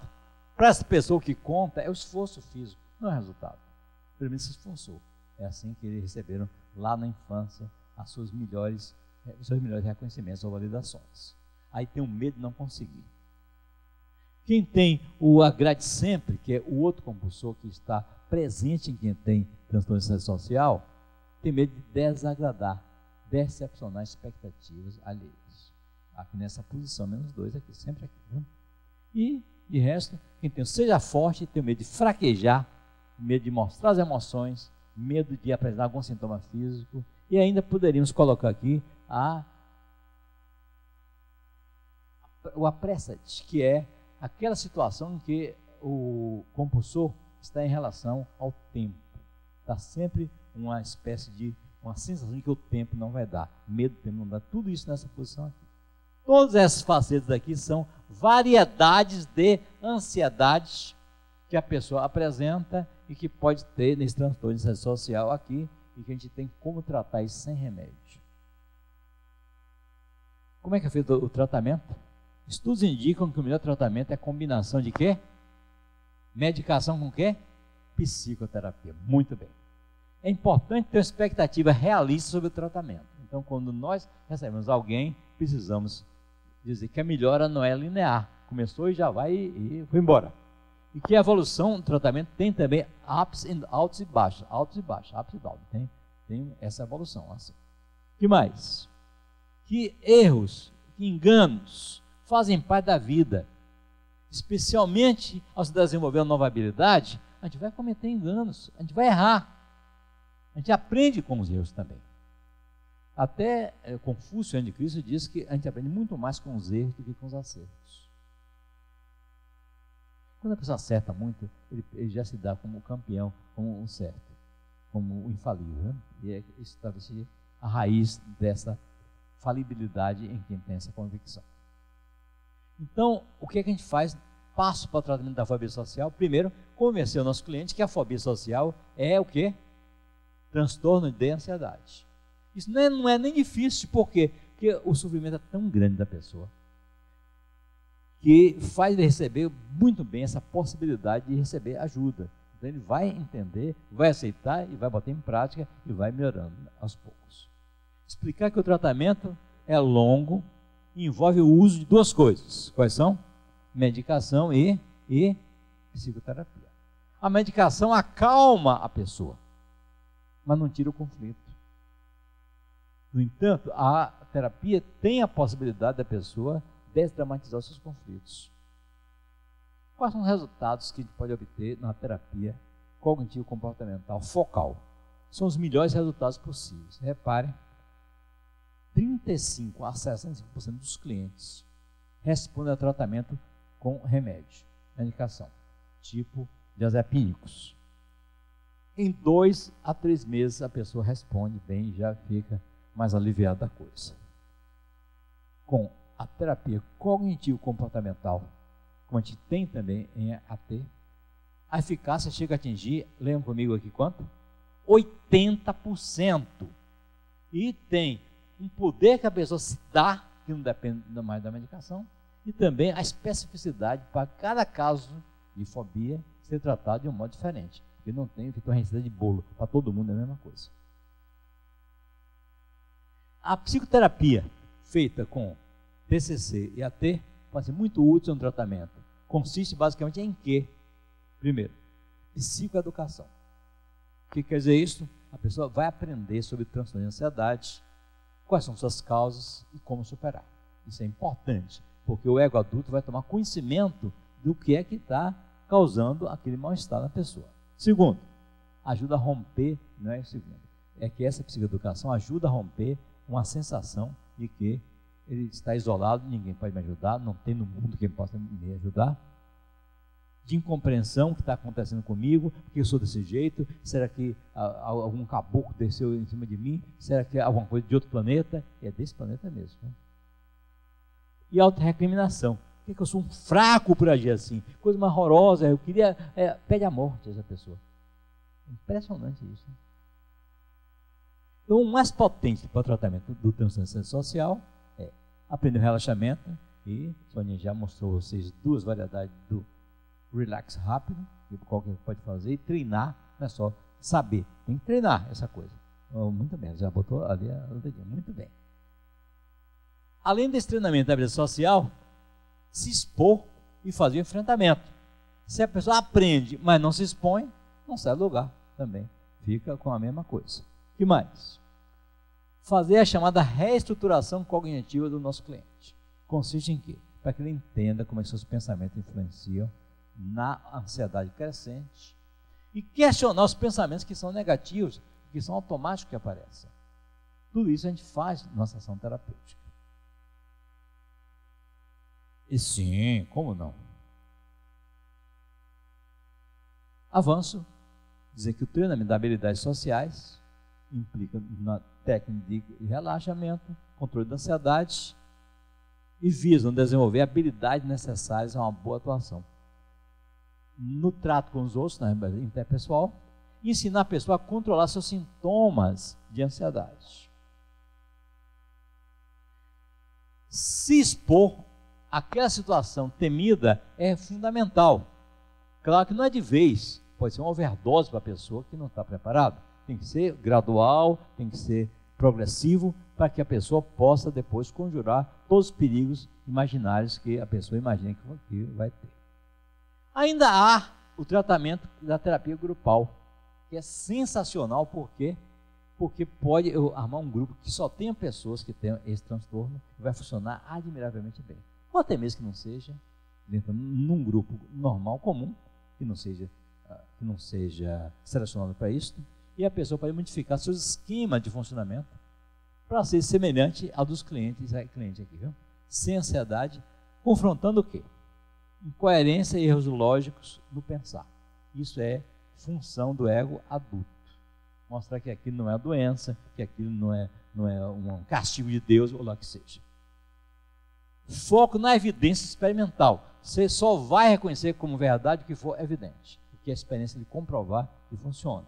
[SPEAKER 1] para essa pessoa que conta, é o esforço físico, não é o resultado. Pelo menos se esforçou. É assim que eles receberam lá na infância os seus melhores reconhecimentos ou validações. Aí tem o medo de não conseguir. Quem tem o agrade sempre, que é o outro compulsor que está presente em quem tem transtorno de ansiedade social, tem medo de desagradar, decepcionar expectativas alheias. Aqui nessa posição, -2, aqui, sempre aqui. Viu? E, de resto, quem tem o seja forte, tem medo de fraquejar, medo de mostrar as emoções, medo de apresentar algum sintoma físico, e ainda poderíamos colocar aqui o apressa-te, que é aquela situação em que o compulsor está em relação ao tempo. Está sempre uma espécie de, uma sensação de que o tempo não vai dar, medo do tempo não dar, tudo isso nessa posição aqui. Todas essas facetas aqui são variedades de ansiedades que a pessoa apresenta e que pode ter nesse transtorno de ansiedade social aqui, e que a gente tem como tratar isso sem remédio. Como é que é feito o tratamento? Estudos indicam que o melhor tratamento é a combinação de quê? Medicação com quê? Psicoterapia. Muito bem. É importante ter uma expectativa realista sobre o tratamento. Então, quando nós recebemos alguém, precisamos dizer que a melhora não é linear. Começou e já vai e foi embora. E que a evolução do tratamento tem também altos e baixos, altos e baixos, altos e baixos. Tem essa evolução assim. O que mais? Que erros, que enganos fazem parte da vida. Especialmente ao se desenvolver uma nova habilidade, a gente vai cometer enganos, a gente vai errar. A gente aprende com os erros também. Até Confúcio, antes de Cristo, diz que a gente aprende muito mais com os erros do que com os acertos. Quando a pessoa acerta muito, ele já se dá como campeão, como um certo, como o infalível. Né? E isso talvez seja a raiz dessa falibilidade em quem tem essa convicção. Então, o que é que a gente faz? Passo para o tratamento da fobia social. Primeiro, convencer o nosso cliente que a fobia social é o quê? Transtorno de ansiedade. Isso não é nem difícil, por quê? Porque o sofrimento é tão grande da pessoa que faz ele receber muito bem essa possibilidade de receber ajuda. Então ele vai entender, vai aceitar e vai botar em prática e vai melhorando aos poucos. Explicar que o tratamento é longo e envolve o uso de duas coisas. Quais são? Medicação e psicoterapia. A medicação acalma a pessoa, mas não tira o conflito. No entanto, a terapia tem a possibilidade da pessoa desdramatizar os seus conflitos. Quais são os resultados que a gente pode obter na terapia cognitivo-comportamental focal? São os melhores resultados possíveis. Reparem, 35% a 65% dos clientes respondem ao tratamento com remédio, medicação, tipo diazepínicos. Em 2 a 3 meses a pessoa responde bem e já fica mais aliviada da coisa. Com a terapia cognitivo-comportamental, como a gente tem também em AT, a eficácia chega a atingir, lembra comigo aqui quanto? 80%. E tem um poder que a pessoa se dá, que não depende mais da medicação, e também a especificidade para cada caso de fobia ser tratado de um modo diferente. Porque não tem feito uma receita de bolo, para todo mundo é a mesma coisa. A psicoterapia feita com TCC e AT pode ser muito útil no tratamento. Consiste basicamente em quê? Primeiro, psicoeducação. O que quer dizer isso? A pessoa vai aprender sobre transtorno de ansiedade, quais são suas causas e como superar. Isso é importante, porque o ego adulto vai tomar conhecimento do que é que está causando aquele mal-estar na pessoa. Segundo, ajuda a romper, não é o segundo, é que essa psicoeducação ajuda a romper uma sensação de que ele está isolado, ninguém pode me ajudar, não tem no mundo quem possa me ajudar, de incompreensão que está acontecendo comigo, porque eu sou desse jeito, será que algum caboclo desceu em cima de mim, será que é alguma coisa de outro planeta? É desse planeta mesmo. Né? E autorrecriminação, por que eu sou um fraco por agir assim? Coisa mais horrorosa, eu queria, pede a morte essa pessoa. Impressionante isso. Né? Então, o mais potente para o tratamento do transtorno social é aprender o relaxamento, e a Sônia já mostrou a vocês 2 variedades do relax rápido, que qualquer pode fazer, e treinar, não é só saber, tem tem que treinar essa coisa. Muito bem, já botou ali muito bem. Além desse treinamento da vida social, se expor e fazer o enfrentamento. Se a pessoa aprende, mas não se expõe, não sai do lugar também. Fica com a mesma coisa. O que mais? Fazer a chamada reestruturação cognitiva do nosso cliente. Consiste em quê? Para que ele entenda como é que seus pensamentos influenciam na ansiedade crescente e questionar os pensamentos que são negativos, que são automáticos que aparecem. Tudo isso a gente faz na nossa ação terapêutica. E sim, como não? Avanço, dizer que o treinamento de habilidades sociais implica na técnica de relaxamento, controle da ansiedade e visam desenvolver habilidades necessárias a uma boa atuação no trato com os outros, na interpessoal, e ensinar a pessoa a controlar seus sintomas de ansiedade. Se expor àquela situação temida é fundamental. Claro que não é de vez, pode ser uma overdose para a pessoa que não está preparada. Tem que ser gradual, tem que ser progressivo, para que a pessoa possa depois conjurar todos os perigos imaginários que a pessoa imagina que vai ter. Ainda há o tratamento da terapia grupal, que é sensacional, porque pode armar um grupo que só tenha pessoas que tenham esse transtorno e vai funcionar admiravelmente bem. Ou até mesmo que não seja, dentro num grupo normal, comum, que não seja selecionado para isso, e a pessoa pode modificar seus esquemas de funcionamento para ser semelhante ao dos clientes aqui, viu? Sem ansiedade, confrontando o quê? Incoerência e erros lógicos no pensar. Isso é função do ego adulto. Mostrar que aquilo não é a doença, que aquilo não é um castigo de Deus, ou lá que seja. Foco na evidência experimental. Você só vai reconhecer como verdade o que for evidente, o que é a experiência de comprovar que funciona.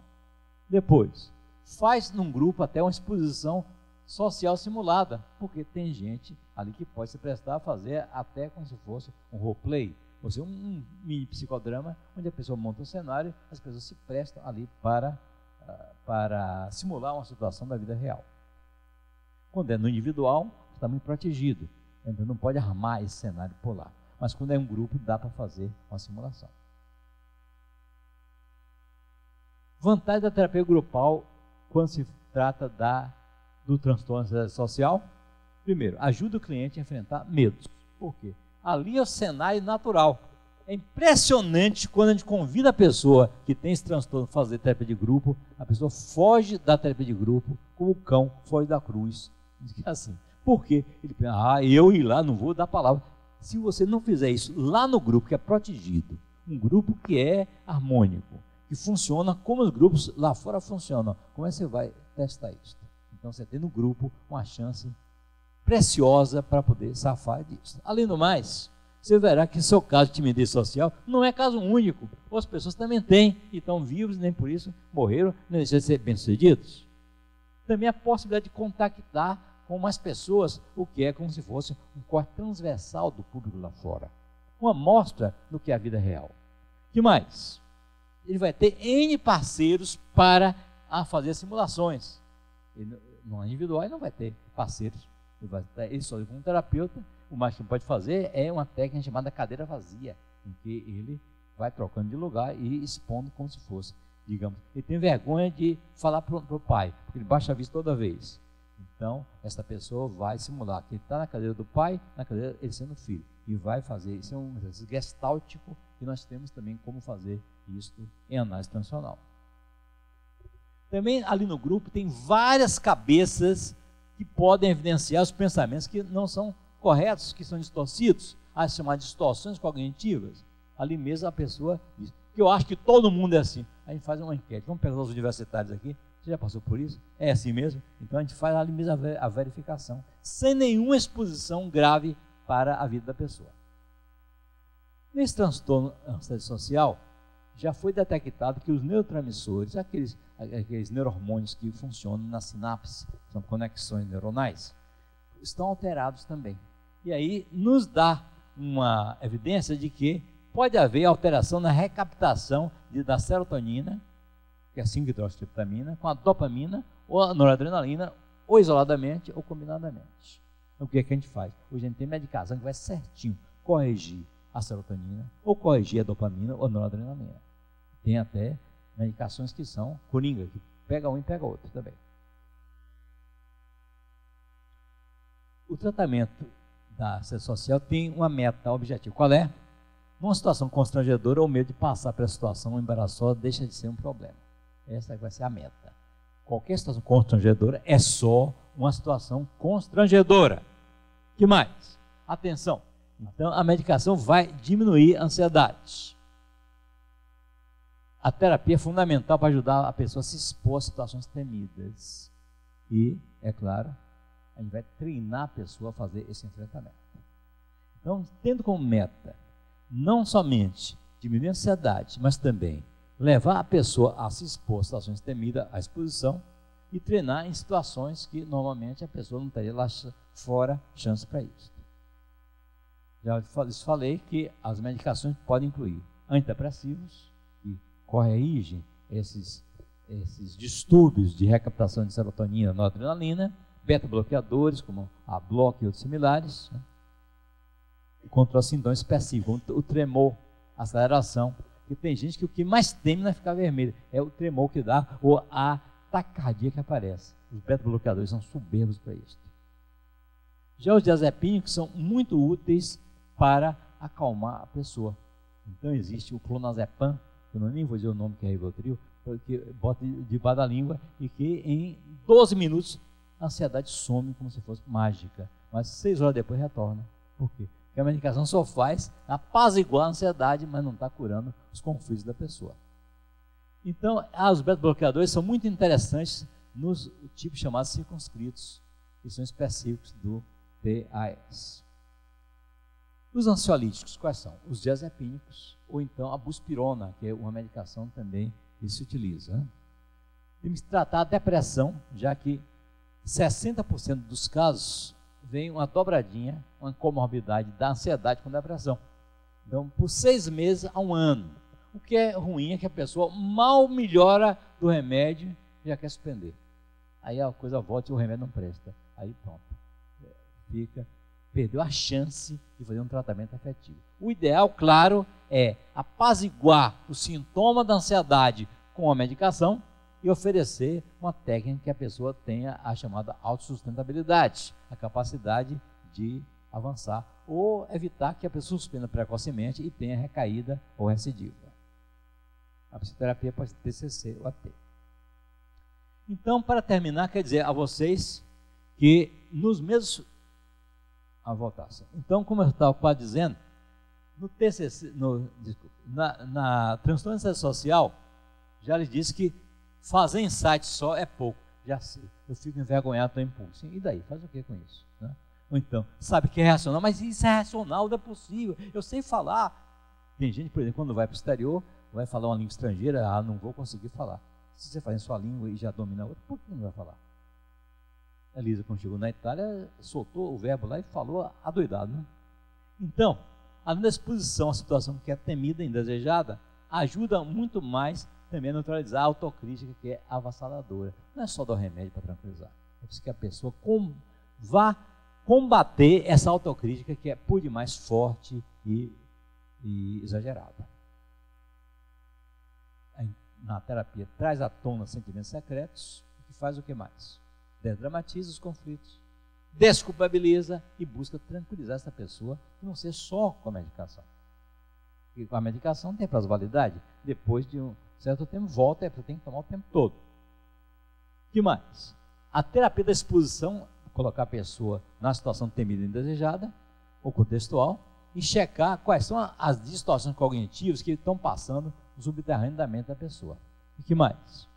[SPEAKER 1] Depois, faz num grupo até uma exposição social simulada, porque tem gente ali que pode se prestar a fazer até como se fosse um roleplay, ou seja, um mini psicodrama, onde a pessoa monta um cenário, as pessoas se prestam ali para simular uma situação da vida real. Quando é no individual, está muito protegido, então não pode armar esse cenário por lá. Mas quando é um grupo, dá para fazer uma simulação. Vantagem da terapia grupal quando se trata do transtorno social. Primeiro, ajuda o cliente a enfrentar medos. Por quê? Ali é o cenário natural. É impressionante quando a gente convida a pessoa que tem esse transtorno a fazer terapia de grupo, a pessoa foge da terapia de grupo como o cão foge da cruz. Assim. Por quê? Ele pensa, eu ir lá, não vou dar palavra. Se você não fizer isso lá no grupo que é protegido, um grupo que é harmônico, que funciona como os grupos lá fora funcionam, como é que você vai testar isso? Então você tem no grupo uma chance preciosa para poder safar disso. Além do mais, você verá que seu caso de timidez social não é caso único. As pessoas também têm e estão vivos, nem por isso morreram, nem deixam de ser bem-sucedidos. Também a possibilidade de contactar com mais pessoas, o que é como se fosse um corte transversal do público lá fora. Uma amostra do que é a vida real. O que mais? Ele vai ter N parceiros para fazer simulações. Ele, no individual, ele não vai ter parceiros. Ele só como terapeuta, o mais que ele pode fazer é uma técnica chamada cadeira vazia, em que ele vai trocando de lugar e expondo como se fosse, digamos, ele tem vergonha de falar para o pai, porque ele baixa a vista toda vez. Então, essa pessoa vai simular que ele está na cadeira do pai, na cadeira ele sendo filho, e vai fazer, isso é um exercício gestáltico, e nós temos também como fazer isso em análise transacional. Também ali no grupo tem várias cabeças que podem evidenciar os pensamentos que não são corretos, que são distorcidos, as chamadas distorções cognitivas. Ali mesmo a pessoa diz, que eu acho que todo mundo é assim. A gente faz uma enquete, vamos pegar os universitários aqui, você já passou por isso? É assim mesmo? Então a gente faz ali mesmo a verificação, sem nenhuma exposição grave para a vida da pessoa. Nesse transtorno social, já foi detectado que os neurotransmissores, aqueles neurohormônios que funcionam na sinapse, são conexões neuronais, estão alterados também. E aí nos dá uma evidência de que pode haver alteração na recaptação da serotonina que é a 5-hidroxitriptamina, com a dopamina ou a noradrenalina, ou isoladamente ou combinadamente. Então, o que é que a gente faz? Hoje a gente tem medicação que vai certinho corrigir a serotonina, ou corrigir a dopamina ou a noradrenalina. Tem até medicações que são coringa, que pega um e pega outro também. O tratamento da assédio social tem uma meta objetiva. Qual é? Numa situação constrangedora, o medo de passar pela situação embaraçosa deixa de ser um problema. Essa vai ser a meta. Qualquer situação constrangedora é só uma situação constrangedora. Que mais? Atenção. Então, a medicação vai diminuir a ansiedade. A terapia é fundamental para ajudar a pessoa a se expor a situações temidas. E, é claro, a gente vai treinar a pessoa a fazer esse enfrentamento. Então, tendo como meta não somente diminuir a ansiedade, mas também levar a pessoa a se expor a situações temidas, à exposição, e treinar em situações que normalmente a pessoa não teria lá fora chance para isso. Já lhes falei que as medicações podem incluir antidepressivos, que corrigem esses distúrbios de recaptação de serotonina e noradrenalina, beta-bloqueadores, como a Block e outros similares, né? Contra o sintoma específico, o tremor, a aceleração, porque tem gente que o que mais teme não é ficar vermelho, é o tremor que dá, ou a taquicardia que aparece. Os beta-bloqueadores são soberbos para isso. Já os diazepínicos são muito úteis para acalmar a pessoa. Então existe o clonazepam, que eu nem vou dizer o nome que é Rivotril, porque bota debaixo da língua, e que em 12 minutos a ansiedade some como se fosse mágica, mas 6 horas depois retorna. Por quê? Porque a medicação só faz apaziguar a ansiedade, mas não está curando os conflitos da pessoa. Então, os beta-bloqueadores são muito interessantes nos tipos chamados circunscritos, que são específicos do PAS. Os ansiolíticos, quais são? Os diazepínicos, ou então a buspirona, que é uma medicação também que se utiliza. Né? Temos que tratar a depressão, já que 60% dos casos vem uma dobradinha, uma comorbidade da ansiedade com depressão. Então, por 6 meses a 1 ano. O que é ruim é que a pessoa mal melhora do remédio e já quer suspender. Aí a coisa volta e o remédio não presta. Aí pronto. Perdeu a chance de fazer um tratamento efetivo. O ideal, claro, é apaziguar o sintoma da ansiedade com a medicação e oferecer uma técnica que a pessoa tenha a chamada autossustentabilidade, a capacidade de avançar, ou evitar que a pessoa suspenda precocemente e tenha recaída ou recidiva. A psicoterapia pode ser TCC ou AT. Então, para terminar, quer dizer a vocês que nos mesmos... Então, como eu estava quase dizendo, no TCC, na transtorno de ansiedade social, já lhes disse que fazer insight só é pouco. Já sei, eu fico envergonhado, estou impulso. E daí? Faz o que com isso? Né? Ou então, sabe que é racional, mas isso é racional, não é possível. Eu sei falar. Tem gente, por exemplo, quando vai para o exterior, vai falar uma língua estrangeira, não vou conseguir falar. Se você faz em sua língua e já domina a outra, por que não vai falar? A Elisa, quando chegou na Itália, soltou o verbo lá e falou adoidado. Né? Então, a exposição à situação que é temida e indesejada ajuda muito mais também a neutralizar a autocrítica, que é avassaladora. Não é só dar remédio para tranquilizar. É preciso que a pessoa vá combater essa autocrítica que é por demais forte e exagerada. Na terapia, traz à tona sentimentos secretos, que faz o que mais? Desdramatiza os conflitos, desculpabiliza e busca tranquilizar essa pessoa, que não seja só com a medicação. Porque com a medicação tem prazo de validade, depois de um certo tempo volta, você tem que tomar o tempo todo. O que mais? A terapia da exposição, colocar a pessoa na situação temida e indesejada, ou contextual, e checar quais são as distorções cognitivas que estão passando no subterrâneo da mente da pessoa. E que mais?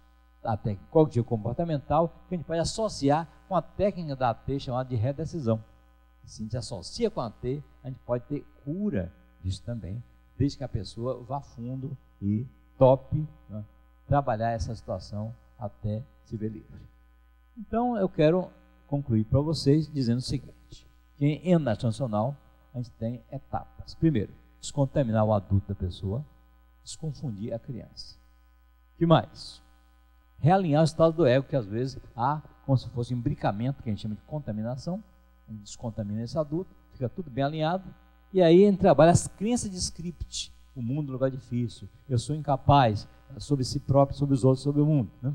[SPEAKER 1] A técnica cognitiva comportamental, que a gente pode associar com a técnica da AT chamada de redecisão. Se a gente associa com a AT, a gente pode ter cura disso também, desde que a pessoa vá fundo e tope, né, trabalhar essa situação até se ver livre. Então, eu quero concluir para vocês dizendo o seguinte, que em análise transacional, a gente tem etapas. Primeiro, descontaminar o adulto da pessoa, desconfundir a criança. O que mais? realinhar o estado do ego, que às vezes há como se fosse um imbricamento, que a gente chama de contaminação. A gente descontamina esse adulto, fica tudo bem alinhado, e aí a gente trabalha as crenças de script. O mundo é um lugar difícil, eu sou incapaz, sobre si próprio, sobre os outros, sobre o mundo, né?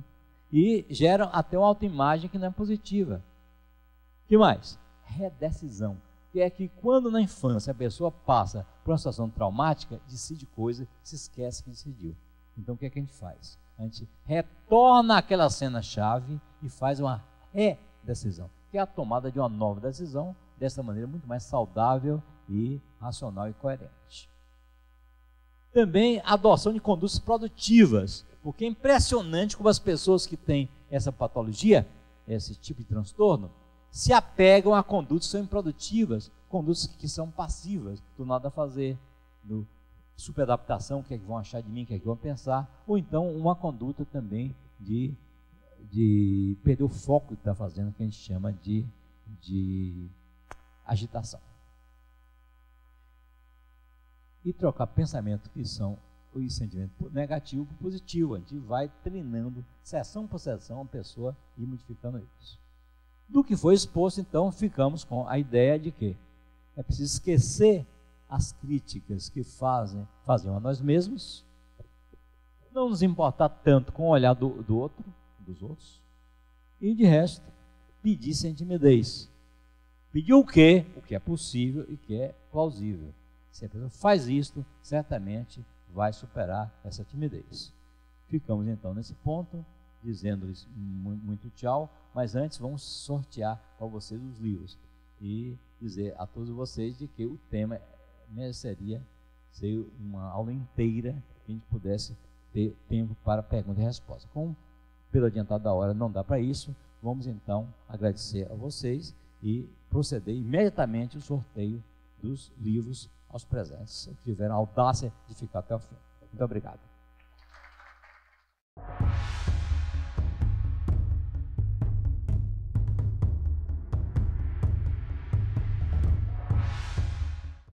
[SPEAKER 1] E geram até uma autoimagem que não é positiva. O que mais? Redecisão, que é que quando na infância a pessoa passa por uma situação traumática, decide coisa, se esquece que decidiu. Então o que é que a gente faz? A gente retorna àquela cena-chave e faz uma redecisão, que é a tomada de uma nova decisão, dessa maneira muito mais saudável e racional e coerente. Também a adoção de condutas produtivas, porque é impressionante como as pessoas que têm essa patologia, esse tipo de transtorno, se apegam a condutas que são improdutivas, condutas que são passivas, do nada a fazer, do superadaptação, o que é que vão achar de mim, o que é que vão pensar, ou então uma conduta também de perder o foco que está fazendo, que a gente chama de agitação. E trocar pensamentos que são os sentimentos negativos por positivo. A gente vai treinando, sessão por sessão, a pessoa ir modificando isso. Do que foi exposto, então, ficamos com a ideia de que é preciso esquecer as críticas que faziam a nós mesmos, não nos importar tanto com o olhar do outro, dos outros, e de resto, pedir sem timidez. Pedir o que é possível e que é plausível. Se a pessoa faz isto, certamente vai superar essa timidez. Ficamos então nesse ponto, dizendo-lhes muito tchau, mas antes vamos sortear para vocês os livros e dizer a todos vocês de que o tema mereceria ser uma aula inteira, que a gente pudesse ter tempo para pergunta e resposta. Como pelo adiantado da hora não dá para isso, vamos então agradecer a vocês e proceder imediatamente o sorteio dos livros aos presentes, que tiveram a audácia de ficar até o fim. Muito obrigado.